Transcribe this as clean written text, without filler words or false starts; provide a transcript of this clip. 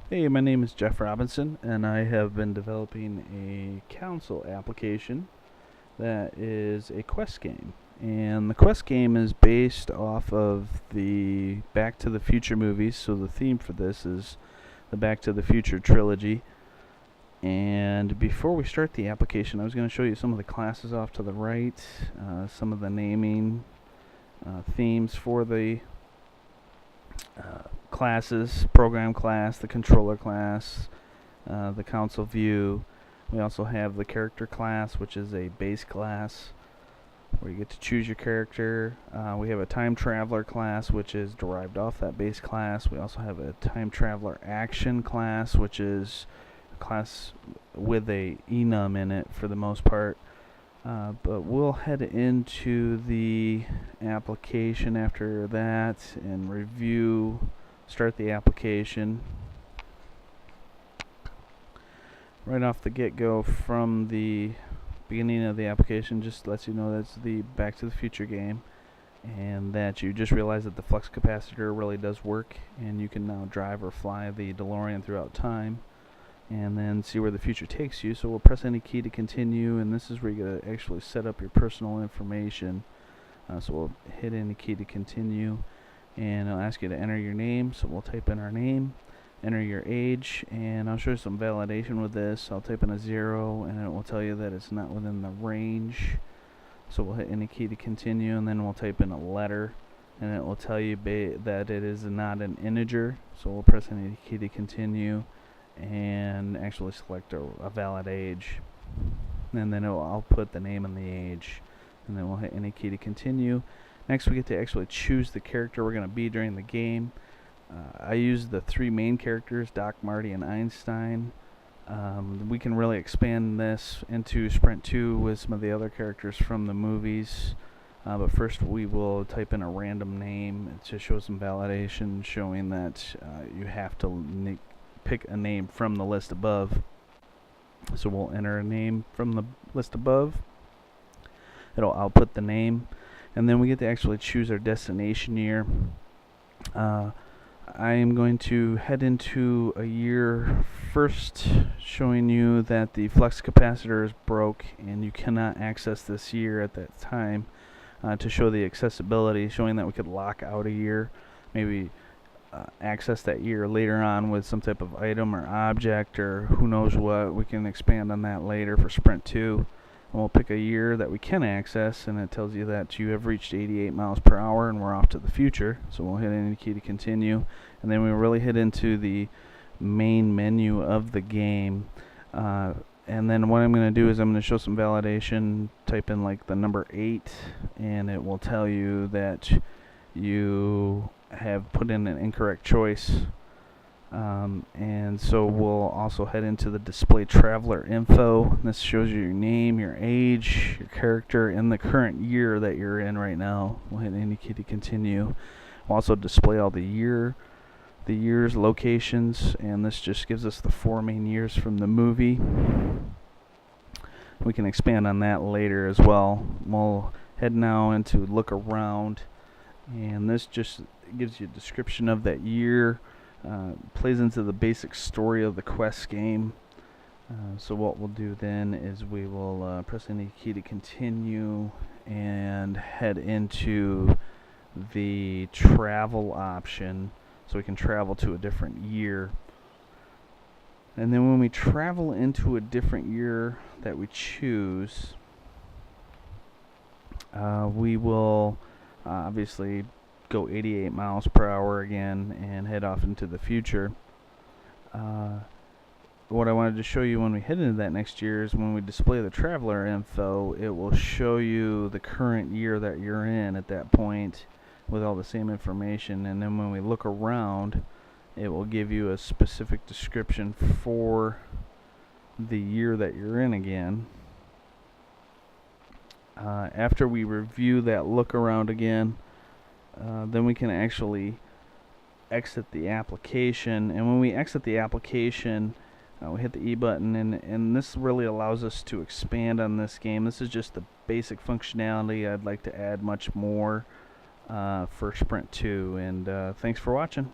Hey, my name is Jeff Robinson, and I have been developing a console application that is a quest game. And the quest game is based off of the Back to the Future movies, so the theme for this is the Back to the Future trilogy. And before we start the application, I was going to show you some of the classes off to the right, some of the naming themes for the classes: program class, the controller class, the console view. We also have the character class, which is a base class where you get to choose your character. We have a time traveler class, which is derived off that base class. We also have a time traveler action class, which is a class with a enum in it for the most part. But we'll head into the application after that and start the application. Right off the get-go, from the beginning of the application, just lets you know that's the Back to the Future game, and that you just realize that the flux capacitor really does work, and you can now drive or fly the DeLorean throughout time, and then see where the future takes you. So we'll press any key to continue, and this is where you gotta actually set up your personal information. So we'll hit any key to continue, and it'll ask you to enter your name. So we'll type in our name, enter your age, and I'll show you some validation with this. I'll type in a 0, and it will tell you that it's not within the range. So we'll hit any key to continue, and then we'll type in a letter, and it will tell you that it is not an integer. So we'll press any key to continue and actually select a valid age, and then it will output the name and the age, and then we'll hit any key to continue. Next, we get to actually choose the character we're going to be during the game. I use the 3 main characters, Doc, Marty, and Einstein. We can really expand this into Sprint 2 with some of the other characters from the movies. But first we will type in a random name to show some validation, showing that you have to pick a name from the list above. So we'll enter a name from the list above. It'll output the name, and then we get to actually choose our destination year. I am going to head into a year first, showing you that the flux capacitor is broke and you cannot access this year at that time, to show the accessibility, showing that we could lock out a year, maybe access that year later on with some type of item or object or who knows what. We can expand on that later for Sprint 2. And we'll pick a year that we can access, and it tells you that you have reached 88 miles per hour and we're off to the future. So we'll hit any key to continue, and then we really hit into the main menu of the game. And then what I'm going to do is I'm going to show some validation. Type in like the number 8, and it will tell you that you have put in an incorrect choice. And so we'll also head into the display traveler info. This shows you your name, your age, your character, and the current year that you're in right now. We'll hit any key to continue. We'll also display all the years, locations, and this just gives us the 4 main years from the movie. We can expand on that later as well. We'll head now into look around, and this just gives you a description of that year. Plays into the basic story of the quest game. So what we'll do then is we will press any key to continue and head into the travel option, so we can travel to a different year. And then when we travel into a different year that we choose, we will obviously go 88 miles per hour again and head off into the future. What I wanted to show you when we head into that next year is when we display the traveler info, it will show you the current year that you're in at that point with all the same information, and then when we look around, it will give you a specific description for the year that you're in again. After we review that look around again, then we can actually exit the application. And when we exit the application, we hit the E button, and this really allows us to expand on this game. This is just the basic functionality. I'd like to add much more for Sprint 2, and thanks for watching.